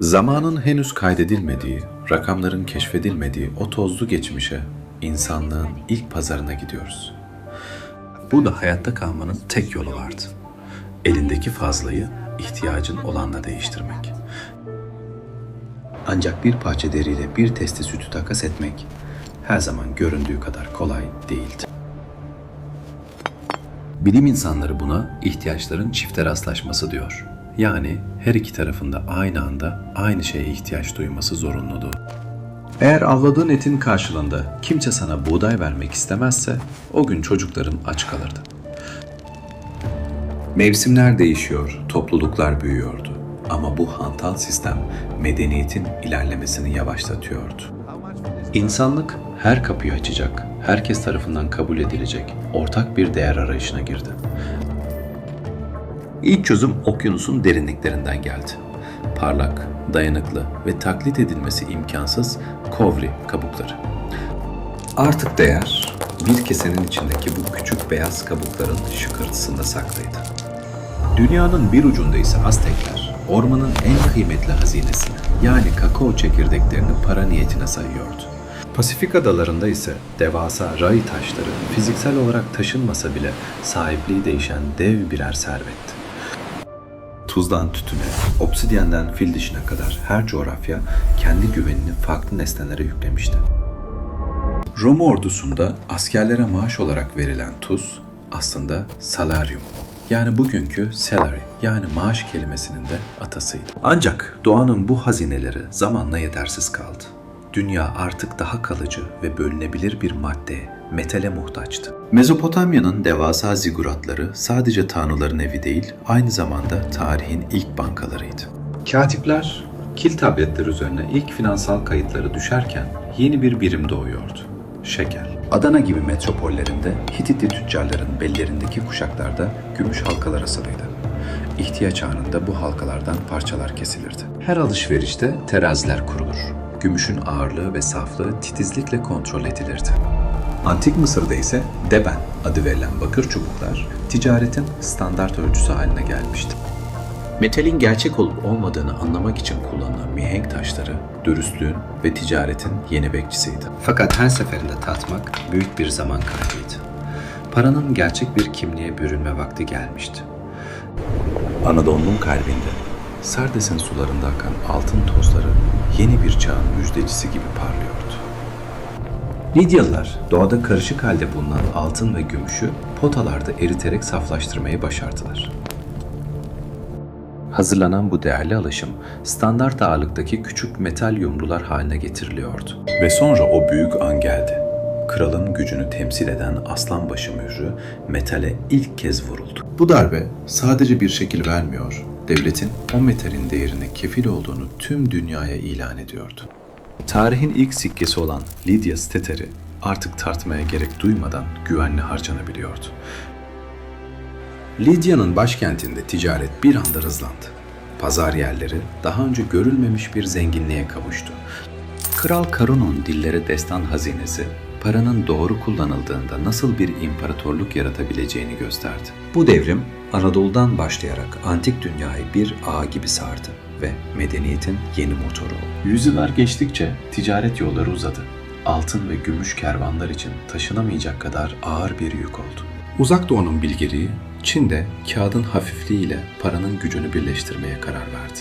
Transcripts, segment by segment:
Zamanın henüz kaydedilmediği, rakamların keşfedilmediği o tozlu geçmişe, insanlığın ilk pazarına gidiyoruz. Burada hayatta kalmanın tek yolu vardı. Elindeki fazlayı ihtiyacın olanla değiştirmek. Ancak bir parça deriyle bir testi sütü takas etmek her zaman göründüğü kadar kolay değildi. Bilim insanları buna ihtiyaçların çifte rastlaşması diyor. Yani her iki tarafında aynı anda aynı şeye ihtiyaç duyması zorunluluğu. Eğer avladığın etin karşılığında kimse sana buğday vermek istemezse o gün çocukların aç kalırdı. Mevsimler değişiyor, topluluklar büyüyordu. Ama bu hantal sistem medeniyetin ilerlemesini yavaşlatıyordu. İnsanlık her kapıyı açacak, herkes tarafından kabul edilecek ortak bir değer arayışına girdi. İlk çözüm okyanusun derinliklerinden geldi. Parlak, dayanıklı ve taklit edilmesi imkansız kovri kabukları. Artık değer bir kesenin içindeki bu küçük beyaz kabukların şıkırtısında saklıydı. Dünyanın bir ucunda ise Aztekler ormanın en kıymetli hazinesini yani kakao çekirdeklerini para niyetine sayıyordu. Pasifik adalarında ise devasa rai taşları fiziksel olarak taşınmasa bile sahipliği değişen dev birer servetti. Tuzdan tütüne, obsidiyenden fil dişine kadar her coğrafya kendi güvenini farklı nesnelere yüklemişti. Roma ordusunda askerlere maaş olarak verilen tuz aslında salarium, yani bugünkü salary yani maaş kelimesinin de atasıydı. Ancak doğanın bu hazineleri zamanla yetersiz kaldı. Dünya artık daha kalıcı ve bölünebilir bir maddeye, metale muhtaçtı. Mezopotamya'nın devasa ziguratları sadece tanrıların evi değil, aynı zamanda tarihin ilk bankalarıydı. Katipler, kil tabletler üzerine ilk finansal kayıtları düşerken yeni bir birim doğuyordu. Şekel. Adana gibi metropollerinde Hititli tüccarların bellerindeki kuşaklarda gümüş halkalar asılıydı. İhtiyaç anında bu halkalardan parçalar kesilirdi. Her alışverişte teraziler kurulur. Gümüşün ağırlığı ve saflığı titizlikle kontrol edilirdi. Antik Mısır'da ise deben adı verilen bakır çubuklar ticaretin standart ölçüsü haline gelmişti. Metalin gerçek olup olmadığını anlamak için kullanılan mihenk taşları dürüstlüğün ve ticaretin yeni bekçisiydi. Fakat her seferinde tatmak büyük bir zaman kaybıydı. Paranın gerçek bir kimliğe bürünme vakti gelmişti. Anadolu'nun kalbinde Sardes'in sularında akan altın tozları yeni bir çağın müjdecisi gibi parlıyordu. Lidyalılar doğada karışık halde bulunan altın ve gümüşü potalarda eriterek saflaştırmayı başardılar. Hazırlanan bu değerli alaşım standart ağırlıktaki küçük metal yumrular haline getiriliyordu. Ve sonra o büyük an geldi. Kralın gücünü temsil eden aslanbaşı mührü metale ilk kez vuruldu. Bu darbe sadece bir şekil vermiyor, devletin o metalin değerine kefil olduğunu tüm dünyaya ilan ediyordu. Tarihin ilk sikkesi olan Lidya stereti artık tartmaya gerek duymadan güvenli harcanabiliyordu. Lidya'nın başkentinde ticaret bir anda hızlandı. Pazar yerleri daha önce görülmemiş bir zenginliğe kavuştu. Kral Karun'un dillere destan hazinesi, paranın doğru kullanıldığında nasıl bir imparatorluk yaratabileceğini gösterdi. Bu devrim Anadolu'dan başlayarak antik dünyayı bir ağ gibi sardı ve medeniyetin yeni motoru oldu. Yüzyıllar geçtikçe ticaret yolları uzadı. Altın ve gümüş kervanlar için taşınamayacak kadar ağır bir yük oldu. Uzak Doğu'nun bilgeliği, Çin'de kağıdın hafifliğiyle paranın gücünü birleştirmeye karar verdi.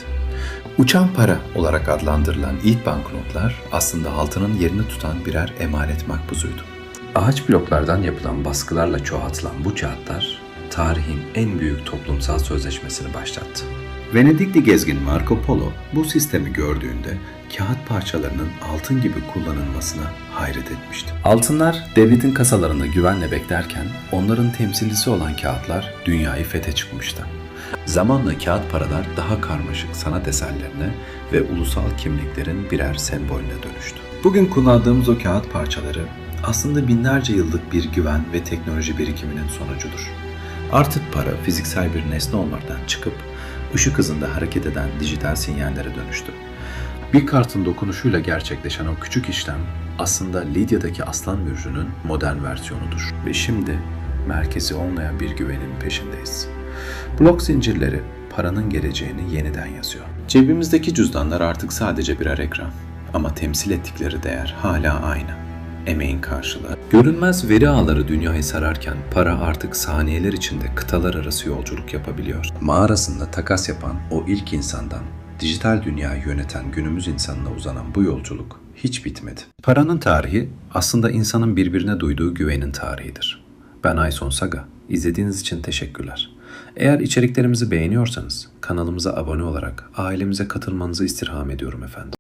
Uçan para olarak adlandırılan ilk banknotlar aslında altının yerini tutan birer emanet makbuzuydu. Ağaç bloklardan yapılan baskılarla çoğaltılan bu kağıtlar tarihin en büyük toplumsal sözleşmesini başlattı. Venedikli gezgin Marco Polo bu sistemi gördüğünde kağıt parçalarının altın gibi kullanılmasına hayret etmişti. Altınlar devletin kasalarında güvenle beklerken onların temsilcisi olan kağıtlar dünyayı fethe çıkmıştı. Zamanla kağıt paralar daha karmaşık sanat eserlerine ve ulusal kimliklerin birer sembolüne dönüştü. Bugün kullandığımız o kağıt parçaları aslında binlerce yıllık bir güven ve teknoloji birikiminin sonucudur. Artık para fiziksel bir nesne olmaktan çıkıp ışık hızında hareket eden dijital sinyallere dönüştü. Bir kartın dokunuşuyla gerçekleşen o küçük işlem aslında Lidya'daki aslan mührünün modern versiyonudur. Ve şimdi merkezi olmayan bir güvenin peşindeyiz. Blok zincirleri, paranın geleceğini yeniden yazıyor. Cebimizdeki cüzdanlar artık sadece birer ekran. Ama temsil ettikleri değer hala aynı. Emeğin karşılığı. Görünmez veri ağları dünyayı sararken para artık saniyeler içinde kıtalar arası yolculuk yapabiliyor. Mağarasında takas yapan o ilk insandan dijital dünyayı yöneten günümüz insanına uzanan bu yolculuk hiç bitmedi. Paranın tarihi aslında insanın birbirine duyduğu güvenin tarihidir. Ben Ayson Saga. İzlediğiniz için teşekkürler. Eğer içeriklerimizi beğeniyorsanız kanalımıza abone olarak ailemize katılmanızı istirham ediyorum efendim.